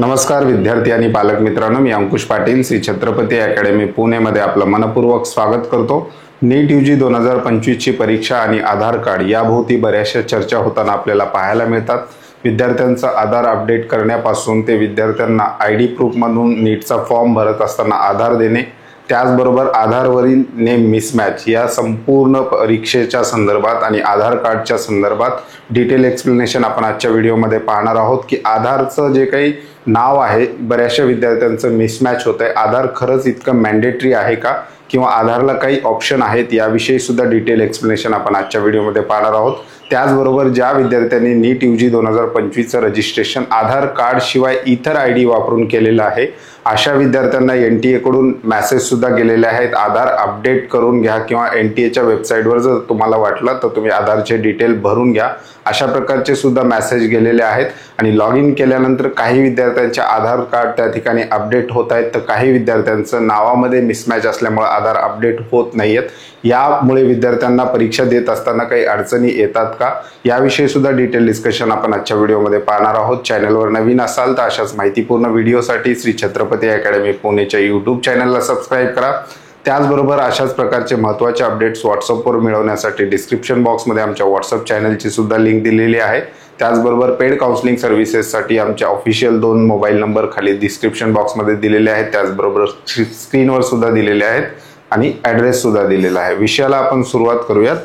नमस्कार विद्यार्थी आणि पालक मित्रांनो, मी अंकुश पाटील श्री छत्रपती अकॅडमी पुणे मध्ये आपलं मनपूर्वक स्वागत करतो। नीट यूजी 2025 ची परीक्षा आणि आधार कार्ड याभोवती बऱ्याचशा चर्चा होताना आपल्याला पाहायला मिळतात। विद्यार्थ्यांचा आधार अपडेट करण्यापासून ते विद्यार्थ्यांना आयडी प्रूफ म्हणून नीटचा फॉर्म भरत असताना आधार देणे, त्याचबरोबर आधारवरील नेम मिसमॅच या संपूर्ण परीक्षेच्या संदर्भात आणि आधार कार्डच्या संदर्भात डिटेल एक्सप्लेनेशन आपण आजच्या व्हिडिओमध्ये पाहणार आहोत की आधारचं जे काही नाव आहे बऱ्याचशा विद्यार्थ्यांचं मिसमॅच होत आहे। आधार खरंच इतकं मॅन्डेटरी आहे का किंवा आधारला काही ऑप्शन आहेत याविषयी सुद्धा डिटेल एक्सप्लेनेशन आपण आजच्या व्हिडिओमध्ये पाहणार आहोत। त्याचबरोबर ज्या विद्यार्थ्यांनी नीट यूजी 2025 चं रजिस्ट्रेशन आधार कार्ड शिवाय इतर आयडी वापरून केलेलं आहे अशा विद्यार्थ्यांना एनटीए कडून मेसेज सुद्धा गेलेले आहेत, आधार अपडेट करून घ्या किंवा एनटीएच्या वेबसाईटवर जर तुम्हाला वाटलं तर तुम्ही आधारचे डिटेल भरून घ्या अशा प्रकारचे सुद्धा मेसेज गेलेले आहेत। आणि लॉग इन केल्यानंतर काही विद्यार्थ्यांचे आधार कार्ड त्या ठिकाणी अपडेट होत आहेत तर काही विद्यार्थ्यांचं नावामध्ये मिसमॅच असल्यामुळे आधार अपडेट होत नाहीयेत। यामुळे विद्यार्थ्यांना परीक्षा देत असताना काही अडचणी येतात का याविषयी सुद्धा डिटेल डिस्कशन आपण आजच्या व्हिडिओमध्ये पाहणार आहोत। चॅनलवर नवीन असाल तर अशाच माहितीपूर्ण व्हिडिओसाठी श्री छत्रपती अकॅडमी पुणेच्या यूट्यूब चॅनलला सबस्क्राइब करा। त्याचबरोबर अशाच प्रकारचे महत्त्वाचे अपडेट्स व्हॉट्सअपवर मिळवण्यासाठी डिस्क्रिप्शन बॉक्समध्ये आमच्या व्हॉट्सअप चॅनलची सुद्धा लिंक दिलेली आहे। त्याचबरोबर पेड काउन्सिलिंग सर्व्हिसेससाठी आमच्या ऑफिशियल 2 मोबाईल नंबर खाली डिस्क्रिप्शन बॉक्समध्ये दिलेले आहेत, त्याचबरोबर स्क्रीनवर सुद्धा दिलेले आहेत आणि ॲड्रेस सुद्धा दिलेला आहे। विषयाला आपण सुरुवात करूयात।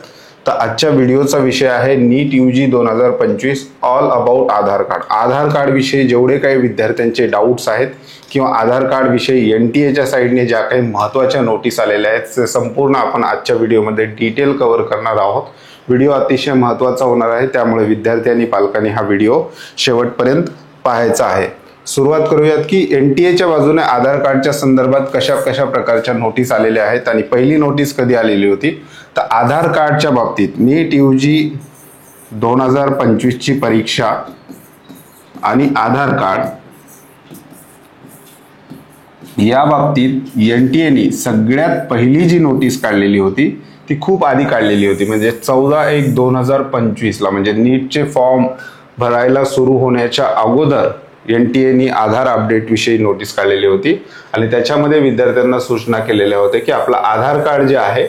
तर आजच्या व्हिडिओचा विषय आहे NEET UG 2025 all about Aadhaar card. Aadhaar card विषयी जेवढे काही विद्यार्थ्यांचे डाऊट्स आहेत किंवा आधार कार्ड विषयी एनटीएच्या साइडने ज्या काही महत्त्वाच्या नोटीस आलेल्या आहेत ते संपूर्ण आपण आजच्या व्हिडिओमध्ये डिटेल कव्हर करणार आहोत। व्हिडिओ अतिशय महत्त्वाचा होणार आहे, त्यामुळे विद्यार्थी आणि पालकांनी हा व्हिडिओ शेवटपर्यंत पाहायचा आहे। सुरुवात करूयात की एनटीएच्या बाजूने आधार कार्डच्या संदर्भात कशा प्रकारच्या नोटीस आलेल्या आहेत आणि पहिली नोटीस कधी आलेली होती तर आधार कार्डच्या बाबतीत नीट यूजी 2025 ची परीक्षा आणि आधार कार्ड या बाबतीत एनटीएने सगळ्यात पहिली जी नोटीस काढलेली होती ती खूप आधी काढलेली होती, म्हणजे 14/1/2025 ला, म्हणजे नीटचे फॉर्म भरायला सुरू होण्याच्या अगोदर एनटीएने आधार अपडेट विषयी नोटीस काढलेली होती आणि त्याच्यामध्ये विद्यार्थ्यांना सूचना केलेल्या होत्या की आपलं आधार कार्ड जे आहे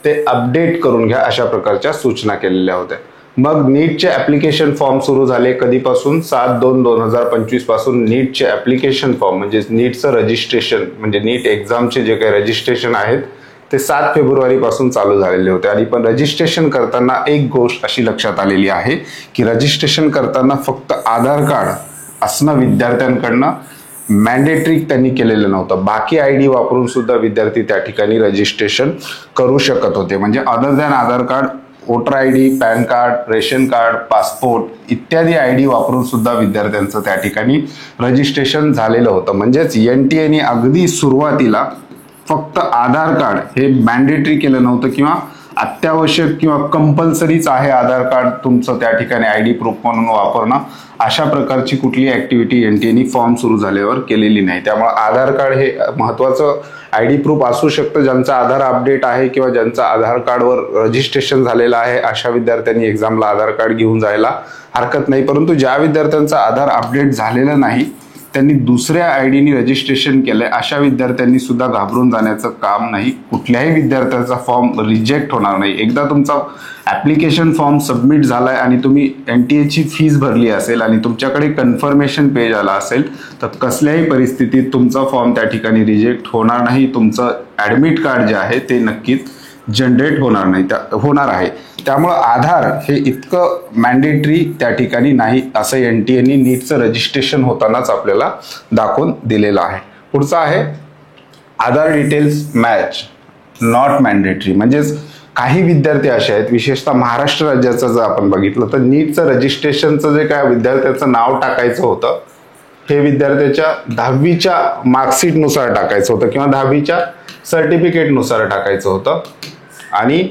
ते अपडेट करून घ्या अशा प्रकारच्या सूचना केलेल्या होत्या। मग नीटचे ऍप्लिकेशन फॉर्म सुरू झाले कधीपासून 7/2/2025 पासून नीटचे ऍप्लिकेशन फॉर्म म्हणजे नीटचं रजिस्ट्रेशन म्हणजे नीट एक्झामचे जे काही रजिस्ट्रेशन आहेत ते 7 फेब्रुवारी पासून चालू झालेले होते। आणि पण रजिस्ट्रेशन करताना एक गोष्ट अशी लक्षात आलेली आहे की रजिस्ट्रेशन करताना फक्त आधार कार्ड असणं विद्यार्थ्यांकडनं मॅन्डेटरी त्यांनी केलेलं नव्हतं, बाकी आयडी वापरून सुद्धा विद्यार्थी त्या ठिकाणी रजिस्ट्रेशन करू शकत होते। म्हणजे other than Aadhaar card voter ID, pan card, ration card, passport इत्यादी आयडी वापरून सुद्धा विद्यार्थ्यांचं त्या ठिकाणी रजिस्ट्रेशन झालेलं होतं। म्हणजेच एनटीएने अगदी सुरुवातीला फक्त आधार कार्ड हे मॅन्डेटरी केलं नव्हतं किंवा अत्यावश्यक किंवा कंपल्सरीच आहे आधार कार्ड तुमचं त्या ठिकाणी आयडी प्रूफ म्हणून वापरणं अशा प्रकारची कुठली ऍक्टिव्हिटी एनटीएने फॉर्म सुरू झाल्यावर केलेली नाही। त्यामुळे आधार कार्ड हे महत्त्वाचं आयडी प्रूफ असू शकतं ज्यांचा आधार अपडेट आहे किंवा ज्यांचा आधार कार्डवर रजिस्ट्रेशन झालेलं आहे अशा विद्यार्थ्यांनी एक्झामला आधार कार्ड घेऊन जायला हरकत नाही। परंतु ज्या विद्यार्थ्यांचा आधार अपडेट झालेलं नाही त्यांनी दुसऱ्या आयडीनी रजिस्ट्रेशन केलंय अशा विद्यार्थ्यांनी सुद्धा घाबरून जाण्याचं काम नाही। कुठल्याही विद्यार्थ्याचा फॉर्म रिजेक्ट होणार नाही। एकदा तुमचा ऍप्लिकेशन फॉर्म सबमिट झालाय आणि तुम्ही एनटीएची फीस भरली असेल आणि तुमच्याकडे कन्फर्मेशन पेज आला असेल तर कसल्याही परिस्थितीत तुमचा फॉर्म त्या ठिकाणी रिजेक्ट होणार नाही। तुमचं ऍडमिट कार्ड जे आहे ते नक्कीच जनरेट होणार आहे। त्यामुळे आधार हे इतकं मॅन्डेटरी त्या ठिकाणी नाही असं एनटीएने नीटचं रजिस्ट्रेशन होतानाच आपल्याला दाखवून दिलेलं आहे। पुढचं आहे आधार डिटेल्स मॅच नॉट मॅन्डेटरी। म्हणजेच काही विद्यार्थी असे आहेत, विशेषतः महाराष्ट्र राज्याचं जर आपण बघितलं तर नीटचं रजिस्ट्रेशनचं जे काय विद्यार्थ्याचं नाव टाकायचं होतं हे विद्यार्थ्याच्या 10वीच्या मार्कशीटनुसार टाकायचं होतं किंवा 10वीच्या सर्टिफिकेटनुसार टाकायचं होतं आणि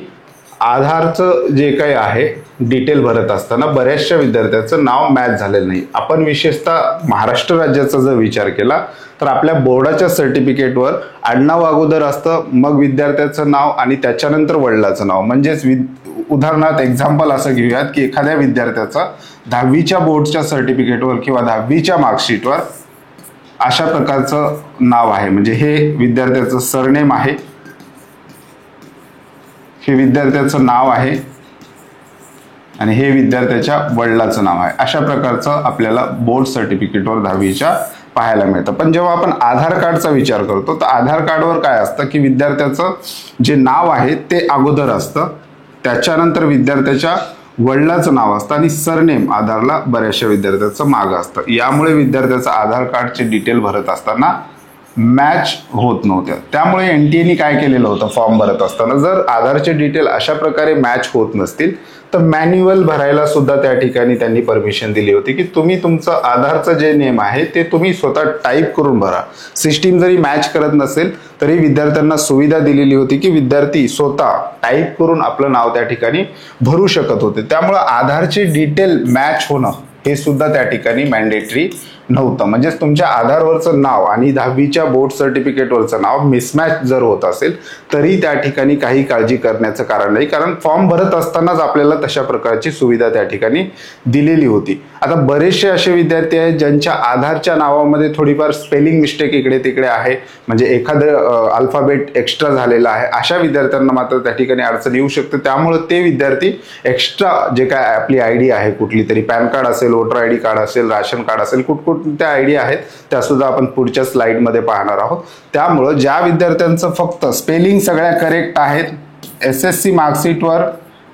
आधारचं जे काही आहे डिटेल भरत असताना बऱ्याचशा विद्यार्थ्यांचं नाव मॅच झालेलं नाही। आपण विशेषतः महाराष्ट्र राज्याचा जर विचार केला तर आपल्या बोर्डाच्या सर्टिफिकेटवर आडनाव अगोदर असतं, मग विद्यार्थ्याचं नाव आणि त्याच्यानंतर वडिलांचं नाव। म्हणजेच उदाहरणार्थ एक्झाम्पल असं घेऊयात की एखाद्या विद्यार्थ्याचा 10वीच्या बोर्डच्या सर्टिफिकेटवर किंवा 10वीच्या मार्कशीटवर अशा प्रकारचं नाव आहे, म्हणजे हे विद्यार्थ्याचं सरनेम आहे, हे विद्यार्थ्याचं नाव आहे आणि हे विद्यार्थ्याच्या वडिलांचं नाव आहे. अशा प्रकारचं आपल्याला बोर्ड सर्टिफिकेटवर 10वीच्या पाहायला मिळतं. पण जेव्हा आपण आधार कार्डचा विचार करतो तर आधार कार्डवर काय असतं की विद्यार्थ्याचं जे नाव आहे ते अगोदर असतं, त्याच्यानंतर विद्यार्थ्याच्या वडिलांचं नाव असतं आणि सरनेम आधारला बऱ्याचशा विद्यार्थ्याचं मागं असतं. यामुळे विद्यार्थ्याचं आधार कार्डचे डिटेल भरत असताना मॅच होत नव्हत्या. त्यामुळे एनटीएने काय केलेलं होतं, फॉर्म भरत असताना जर आधारचे डिटेल अशा प्रकारे मॅच होत नसतील तर मॅन्युअल भरायला सुद्धा त्या ठिकाणी त्यांनी परमिशन दिली होती की तुम्ही तुमचं आधारचं जे नेम आहे ते तुम्ही स्वतः टाईप करून भरा. सिस्टीम जरी मॅच करत नसेल तरी विद्यार्थ्यांना सुविधा दिलेली होती की विद्यार्थी स्वतः टाईप करून आपलं नाव त्या ठिकाणी भरू शकत होते. त्यामुळे आधारचे डिटेल मॅच होणं हे सुद्धा त्या ठिकाणी मॅन्डेटरी नव्हतं. म्हणजेच तुमच्या आधारवरचं नाव आणि 10वीच्या बोर्ड सर्टिफिकेटवरचं नाव मिसमॅच जर होत असेल तरी त्या ठिकाणी काही काळजी करण्याचं कारण नाही, कारण फॉर्म भरत असतानाच आपल्याला तशा प्रकारची सुविधा त्या ठिकाणी दिलेली होती. आता बरेचसे असे विद्यार्थी आहेत ज्यांच्या आधारच्या नावामध्ये थोडीफार स्पेलिंग मिस्टेक इकडे तिकडे आहे, म्हणजे एखादं अल्फाबेट एक्स्ट्रा झालेला आहे. अशा विद्यार्थ्यांना मात्र त्या ठिकाणी अडचण येऊ शकते. त्यामुळे ते विद्यार्थी एक्स्ट्रा जे काय आपली आयडी आहे, कुठली तरी पॅन कार्ड असेल, वोटर आयडी कार्ड असेल, राशन कार्ड असेल, कुठकुठल्या आयडी आहेत त्या सुद्धा आपण पुढच्या स्लाइडमध्ये पाहणार आहोत. त्यामुळं ज्या विद्यार्थ्यांचं फक्त स्पेलिंग सगळ्या करेक्ट आहेत, SSC मार्कशीटवर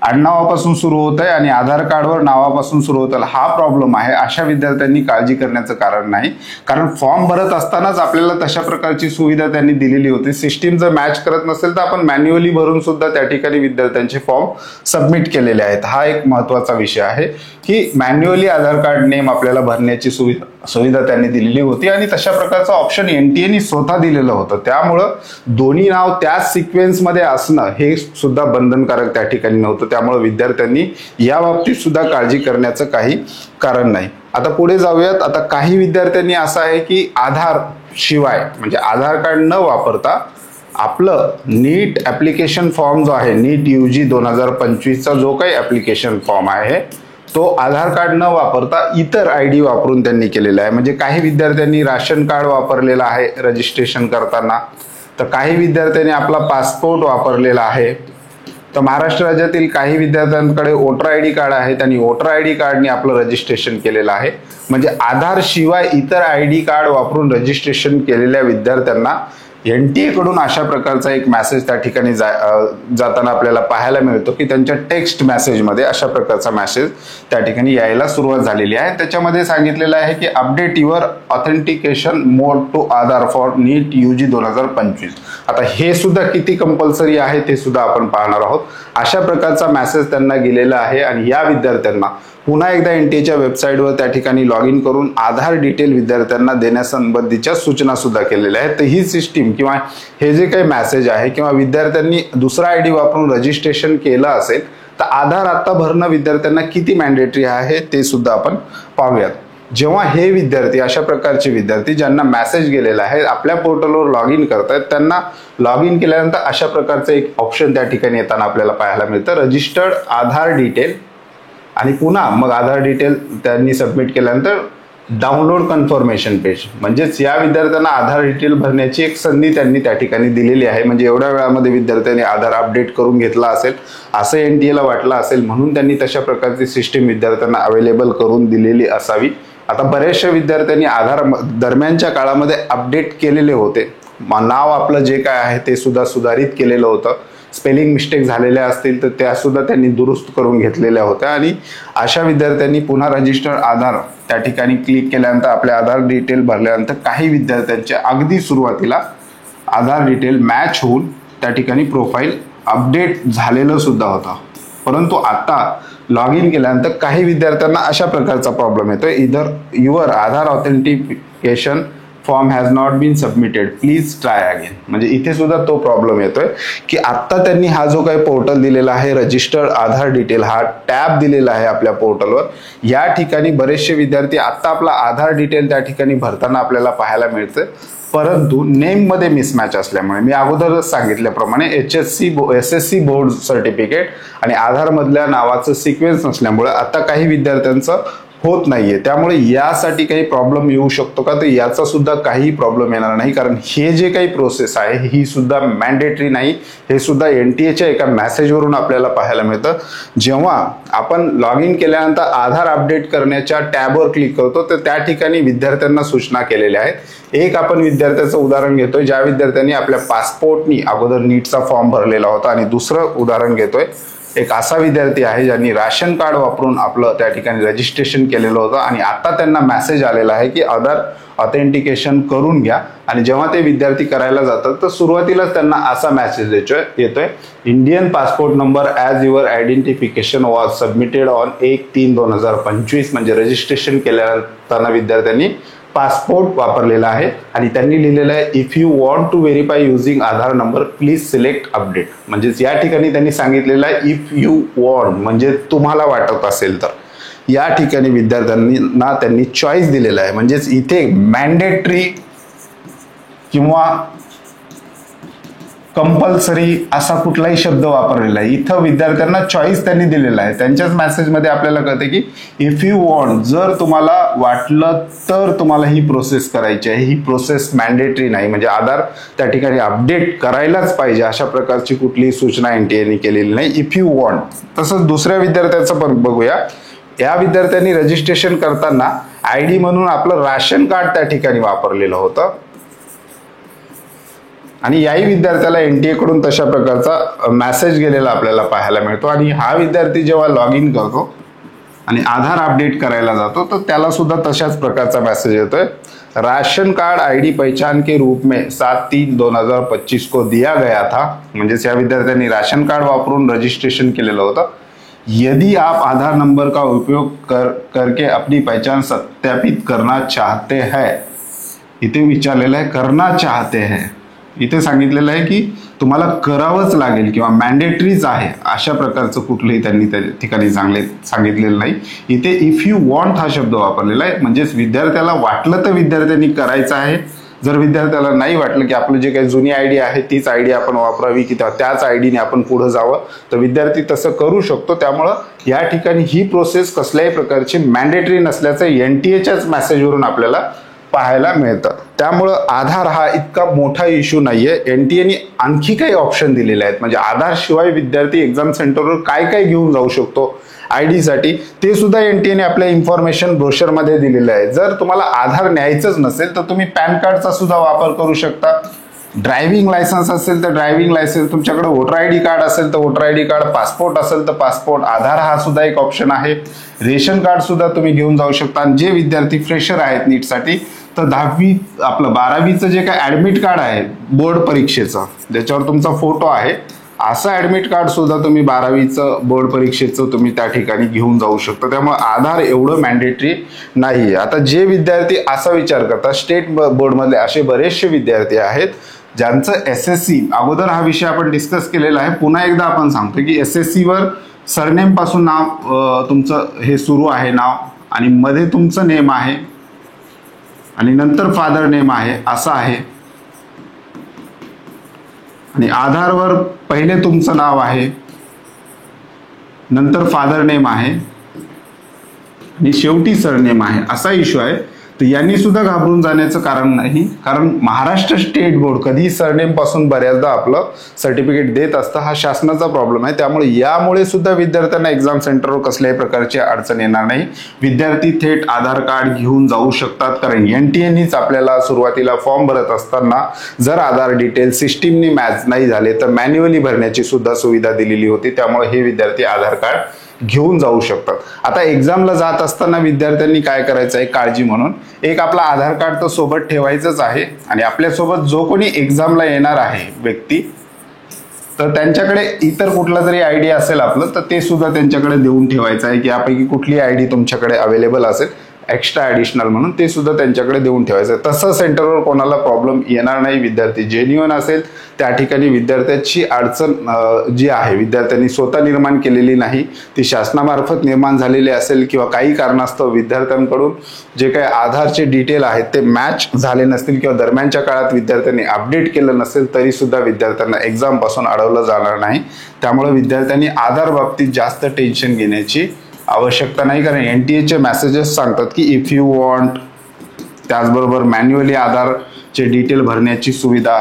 आडनावापासून सुरू होत आहे आणि आधार कार्डवर नावापासून सुरू होत आहे, हा प्रॉब्लेम आहे, अशा विद्यार्थ्यांनी काळजी करण्याचं कारण नाही. कारण फॉर्म भरत असतानाच आपल्याला तशा प्रकारची सुविधा त्यांनी दिलेली होती. सिस्टीम जर मॅच करत नसेल तर आपण मॅन्युअली भरून सुद्धा त्या ठिकाणी विद्यार्थ्यांचे फॉर्म सबमिट केलेले आहेत. हा एक महत्वाचा विषय आहे की मॅन्युअली आधार कार्ड नेम आपल्याला भरण्याची सुविधा त्यांनी दिलेली होती आणि तशा प्रकारचं ऑप्शन एनटीएने स्वतः दिलेलं होतं. त्यामुळं दोन्ही नाव त्याच सिक्वेन्समध्ये असणं हे सुद्धा बंधनकारक त्या ठिकाणी नव्हतं. त्यामुळे विद्यार्थ्यांनी या बाबतीत सुद्धा काळजी करण्याचं काही कारण नाही. आता पुढे जाऊयात. आता काही विद्यार्थ्यांनी असं आहे की आधार शिवाय म्हणजे आधार कार्ड न वापरता आपलं नीट ऍप्लिकेशन फॉर्म जो आहे, नीट UG 2025चा जो काही ऍप्लिकेशन फॉर्म आहे तो आधार कार्ड न वापरता इतर आयडी वापरून त्यांनी केलेला आहे. म्हणजे काही विद्यार्थ्यांनी राशन कार्ड वापरलेला आहे रजिस्ट्रेशन करताना, तर काही विद्यार्थ्यांनी आपला पासपोर्ट वापरलेला आहे, तर महाराष्ट्र राज्यातील काही विद्यार्थ्यांकडे वोटर आयडी कार्ड आहे, त्यांनी वोटर आयडी कार्डने आपलं रजिस्ट्रेशन केलेलं आहे. म्हणजे आधार शिवाय इतर आयडी कार्ड वापरून रजिस्ट्रेशन केलेल्या विद्यार्थ्यांना एनटीए कडून अशा प्रकारचा एक मेसेज त्या ठिकाणी जाताना आपल्याला पाहायला मिळतो की त्यांच्या टेक्स्ट मेसेजमध्ये अशा प्रकारचा मेसेज त्या ठिकाणी यायला सुरुवात झालेली आहे. त्याच्यामध्ये सांगितलेलं आहे की update your authentication mode to Aadhaar for NEET UG 2025. आता हे सुद्धा किती कंपल्सरी आहे ते सुद्धा आपण पाहणार आहोत. अशा प्रकारचा मेसेज त्यांना गेलेला आहे आणि या विद्यार्थ्यांना पुन्हा एकदा एनटीएच्या वेबसाईटवर त्या ठिकाणी लॉग इन करून आधार डिटेल विद्यार्थ्यांना देण्यासंबंधीच्या सूचना सुद्धा केलेल्या आहेत. तर ही सिस्टीम किंवा हे जे काही मेसेज आहे किंवा विद्यार्थ्यांनी दुसरा आयडी वापरून रजिस्ट्रेशन केलं असेल तर आधार आता भरणं विद्यार्थ्यांना किती मॅन्डेटरी आहे ते सुद्धा आपण पाहूयात. जेव्हा हे विद्यार्थी अशा प्रकारचे विद्यार्थी ज्यांना मेसेज गेलेला आहे आपल्या पोर्टलवर लॉग इन करतायत, त्यांना लॉग इन केल्यानंतर अशा प्रकारचं एक ऑप्शन त्या ठिकाणी येताना आपल्याला पाहायला मिळतं, रजिस्टर्ड आधार डिटेल, आणि पुन्हा मग आधार डिटेल त्यांनी सबमिट केल्यानंतर डाउनलोड कन्फर्मेशन पेज. म्हणजेच या विद्यार्थ्यांना आधार डिटेल भरण्याची एक संधी त्यांनी त्या ठिकाणी दिलेली आहे. म्हणजे एवढ्या वेळामध्ये विद्यार्थ्यांनी आधार अपडेट करून घेतला असेल असं एनटीएला वाटलं असेल, म्हणून त्यांनी तशा प्रकारची सिस्टीम विद्यार्थ्यांना अवेलेबल करून दिलेली असावी. आता बऱ्याचशा विद्यार्थ्यांनी आधार दरम्यानच्या काळामध्ये अपडेट केलेले होते, नाव आपलं जे काय आहे ते सुद्धा सुधारित केलेलं होतं, स्पेलिंग मिस्टेक झालेल्या असतील तर त्या सुद्धा त्यांनी दुरुस्त करून घेतलेल्या होत्या. आणि अशा विद्यार्थ्यांनी पुन्हा रजिस्टर्ड आधार त्या ठिकाणी क्लिक केल्यानंतर आपले आधार डिटेल भरल्यानंतर काही विद्यार्थ्यांचे अगदी सुरुवातीला आधार डिटेल मॅच होऊन त्या ठिकाणी प्रोफाईल अपडेट झालेलं सुद्धा होतं. परंतु आता लॉग इन केल्यानंतर काही विद्यार्थ्यांना अशा प्रकारचा प्रॉब्लेम येतोय, इधर your Aadhaar authentication form has not been submitted, please try again. म्हणजे इथे सुद्धा तो प्रॉब्लेम येतोय की आता त्यांनी हा जो काही पोर्टल दिलेला आहे रजिस्टर्ड आधार डिटेल, हा टॅब दिलेला आहे आपल्या पोर्टलवर, या ठिकाणी बरेचसे विद्यार्थी आता आपला आधार डिटेल त्या ठिकाणी भरताना आपल्याला पाहायला मिळतं, परंतु नेम मध्ये मिसमॅच असल्यामुळे मी अगोदरच सांगितल्याप्रमाणे SSC बोर्ड सर्टिफिकेट आणि आधार मधल्या नावाचं सिक्वेन्स नसल्यामुळे आता काही विद्यार्थ्यांचं होत नाहीये. त्यामुळे यासाठी काही प्रॉब्लेम येऊ शकतो का, तर याचा सुद्धा काही प्रॉब्लेम येणार नाही, कारण हे जे काही प्रोसेस आहे ही सुद्धा मॅन्डेटरी नाही. हे सुद्धा NTA एका मेसेजवरून आपल्याला पाहायला मिळतं. जेव्हा आपण लॉग इन केल्यानंतर आधार अपडेट करण्याच्या टॅबवर क्लिक करतो तर त्या ठिकाणी विद्यार्थ्यांना सूचना केलेल्या आहेत. एक आपण विद्यार्थ्याचं उदाहरण घेतोय ज्या विद्यार्थ्यांनी आपल्या पासपोर्टनी अगोदर नीटचा फॉर्म भरलेला होता, आणि दुसरं उदाहरण घेतोय एक असा विद्यार्थी आहे ज्यांनी राशन कार्ड वापरून आपलं त्या ठिकाणी रजिस्ट्रेशन केलेलं होतं, आणि आता त्यांना मेसेज आलेला आहे की आधार ऑथेंटिकेशन करून घ्या. आणि जेव्हा ते विद्यार्थी करायला जातात तर सुरुवातीलाच त्यांना असा मेसेज येतोय, Indian passport number as your identification was submitted on 1/3/2025. म्हणजे रजिस्ट्रेशन केल्यानंतर विद्यार्थ्यांनी पासपोर्ट वापरलेला आहे, आणि त्यांनी लिहिलेलं आहे if you want to verify using Aadhaar number please select update. म्हणजेच या ठिकाणी त्यांनी सांगितलेलं आहे इफ यू वॉन्ट, म्हणजे तुम्हाला वाटत असेल तर. या ठिकाणी विद्यार्थ्यांना त्यांनी चॉईस दिलेला आहे. म्हणजेच इथे मॅन्डेटरी किंवा कंपल्सरी असा कुठलाही शब्द वापरलेला आहे. इथं विद्यार्थ्यांना चॉईस त्यांनी दिलेला आहे. त्यांच्याच मेसेजमध्ये आपल्याला कळते की इफ यू वॉन्ट, जर तुम्हाला वाटलं तर तुम्हाला ही प्रोसेस करायची आहे. ही प्रोसेस मॅन्डेटरी नाही, म्हणजे आधार त्या ठिकाणी अपडेट करायलाच पाहिजे अशा प्रकारची कुठलीही सूचना NTA केलेली नाही. If you want. तसंच दुसऱ्या विद्यार्थ्याचं पण बघूया. या विद्यार्थ्यांनी रजिस्ट्रेशन करताना ID म्हणून आपलं राशन कार्ड त्या ठिकाणी वापरलेलं होतं, आणि याही विद्यार्थ्याला NTA कडून तशा प्रकारचा मेसेज गेलेला आपल्याला पाहायला मिळतो. आणि हा विद्यार्थी जेव्हा लॉग इन करतो आणि आधार अपडेट करायला जातो तर त्याला सुद्धा तशाच प्रकारचा मेसेज येतोय, राशन कार्ड ID पहचान के रूप में 7/3/2025 को दिया गया था. म्हणजेच या विद्यार्थ्यांनी राशन कार्ड वापरून रजिस्ट्रेशन केलेलं होतं. यदि आप आधार नंबर का उपयोग करके अपनी पहचान सत्यापित करना चाहते हैं, इथे विचारलेलं आहे करना चाहते हैं. इथे सांगितलेलं आहे की तुम्हाला करावंच लागेल किंवा मॅन्डेटरीच आहे अशा प्रकारचं कुठलंही त्यांनी त्या ठिकाणी सांगितलेलं नाही. इथे इफ यू वॉन्ट हा शब्द वापरलेला आहे. म्हणजेच विद्यार्थ्याला वाटलं तर विद्यार्थ्यांनी करायचं आहे. जर विद्यार्थ्याला नाही वाटलं की आपलं जे काही जुनी ID आहे तीच ID आपण वापरावी की त्याच ID ने आपण पुढे जावं, तर विद्यार्थी तसं करू शकतो. त्यामुळं या ठिकाणी ही प्रोसेस कसल्याही प्रकारची मॅन्डेटरी नसल्याचं NTAच्याच मेसेजवरून आपल्याला पाहायला मिळतं. त्यामुळं आधार हा इतका मोठा इश्यू नाहीये. NTAने आणखी काही ऑप्शन दिलेले आहेत. म्हणजे आधार शिवाय विद्यार्थी एक्झाम सेंटरवर काय काय घेऊन जाऊ शकतो ID साठी, ते सुद्धा NTAने आपल्या इन्फॉर्मेशन ब्रोशर मध्ये दिलेलं आहे. जर तुम्हाला आधार न्यायचंच नसेल तर तुम्ही पॅन कार्डचा सुद्धा वापर करू शकता. ड्रायव्हिंग लायसन्स असेल तर ड्रायव्हिंग लायसन्स, तुमच्याकडे वोटर ID कार्ड असेल तर वोटर ID कार्ड, पासपोर्ट असेल तर पासपोर्ट, आधार हा सुद्धा एक ऑप्शन आहे. रेशन कार्ड सुद्धा तुम्ही घेऊन जाऊ शकता. आणि जे विद्यार्थी फ्रेशर आहेत नीटसाठी तर 10वी आपलं 12वीचं जे काही ऍडमिट कार्ड आहे बोर्ड परीक्षेचं, ज्याच्यावर तुमचा फोटो आहे, असं ऍडमिट कार्ड सुद्धा तुम्ही 12वीचं बोर्ड परीक्षेचं तुम्ही त्या ठिकाणी घेऊन जाऊ शकता. त्यामुळे आधार एवढं मॅन्डेटरी नाहीये. आता जे विद्यार्थी असा विचार करतात, स्टेट बोर्डमधले असे बरेचसे विद्यार्थी आहेत ज्यांचं SSC, अगोदर हा विषय आपण डिस्कस केलेला आहे, पुन्हा एकदा आपण सांगतो की SSC वर सरनेम पासून नाव तुमचं हे सुरू आहे नाव, आणि मध्ये तुमचं नेम आहे, आणि नंतर फादर नेम आहे असं आहे, आणि आधारवर पहिले तुमचं नाव आहे, नंतर फादर नेम आहे, आणि शेवटी सरनेम आहे असा इश्यू आहे. तर यांनी सुद्धा घाबरून जाण्याचं कारण नाही, कारण महाराष्ट्र स्टेट बोर्ड कधी सरनेम पासून बऱ्याचदा आपलं सर्टिफिकेट देत असतं. हा शासनाचा प्रॉब्लेम आहे. त्यामुळे यामुळे सुद्धा विद्यार्थ्यांना एक्झाम सेंटरवर कसल्याही प्रकारची अडचण येणार नाही. विद्यार्थी थेट आधार कार्ड घेऊन जाऊ शकतात, कारण NTAनेच आपल्याला सुरुवातीला फॉर्म भरत असताना जर आधार डिटेल सिस्टीमनी मॅच नाही झाले तर मॅन्युअली भरण्याची सुद्धा सुविधा दिलेली होती. त्यामुळे हे विद्यार्थी आधार कार्ड घेऊन जाऊ शकतात. आता एक्झामला जात असताना विद्यार्थ्यांनी काय करायचं आहे, काळजी म्हणून एक आपला आधार कार्ड तर सोबत ठेवायचंच आहे, आणि आपल्यासोबत जो कोणी एक्झामला येणार आहे व्यक्ती, तर त्यांच्याकडे इतर कुठला जरी ID असेल आपलं तर ते सुद्धा त्यांच्याकडे देऊन ठेवायचं आहे, की यापैकी कुठली ID तुमच्याकडे अवेलेबल असेल एक्स्ट्रा ॲडिशनल म्हणून, ते सुद्धा त्यांच्याकडे देऊन ठेवायचं. तसं सेंटरवर कोणाला प्रॉब्लेम येणार नाही. विद्यार्थी जेन्युइन असेल त्या ठिकाणी विद्यार्थ्याची अडचण जी आहे विद्यार्थ्यांनी स्वतः निर्माण केलेली नाही, ती शासनामार्फत निर्माण झालेली असेल, किंवा काही कारणास्तव विद्यार्थ्यांकडून जे काही आधारचे डिटेल आहेत ते मॅच झाले नसतील, किंवा दरम्यानच्या काळात विद्यार्थ्यांनी अपडेट केलं नसेल, तरी सुद्धा विद्यार्थ्यांना एक्झाम पासून अडवलं जाणार नाही. त्यामुळे विद्यार्थ्यांनी आधार बाबतीत जास्त टेन्शन घेण्याची आवश्यकता नाही, कारण NTA मेसेजेस सांगतात की इफ यू वॉन्ट, त्याचबरोबर मॅन्युअली आधारचे डिटेल भरण्याची सुविधा,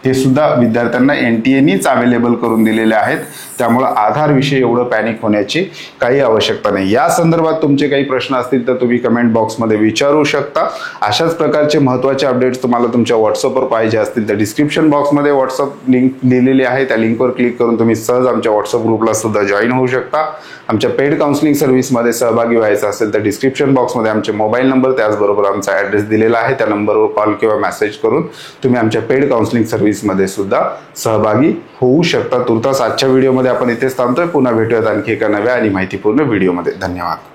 हे सुद्धा विद्यार्थ्यांना NTA अवेलेबल करून दिलेले आहेत. त्यामुळे आधारविषयी एवढं पॅनिक होण्याची काही आवश्यकता नाही. या संदर्भात तुमचे काही प्रश्न असतील तर तुम्ही कमेंट बॉक्समध्ये विचारू शकता. अशाच प्रकारचे महत्त्वाचे अपडेट्स तुम्हाला तुमच्या व्हॉट्सअपवर पाहिजे असतील तर डिस्क्रिप्शन बॉक्समध्ये व्हॉट्सअप लिंक दिलेली आहे. त्या लिंकवर क्लिक करून तुम्ही सहज आमच्या व्हॉट्सअप ग्रुपला सुद्धा जॉईन होऊ शकता. आमच्या पेड काउन्सिलिंग सर्व्हिसमध्ये सहभागी व्हायचं असेल तर डिस्क्रिप्शन बॉक्समध्ये आमचे मोबाईल नंबर, त्याचबरोबर आमचा ॲड्रेस दिलेला आहे. त्या नंबरवर कॉल किंवा मेसेज करून तुम्ही आमच्या पेड काउन्सिलिंग सर्व्हिसमध्ये सुद्धा सहभागी होऊ शकता. तुर्तास आजच्या व्हिडिओमध्ये आपण इथेच थांबतोय. पुन्हा भेटूयात आणखी एका नव्या आणि माहितीपूर्ण व्हिडिओमध्ये. धन्यवाद.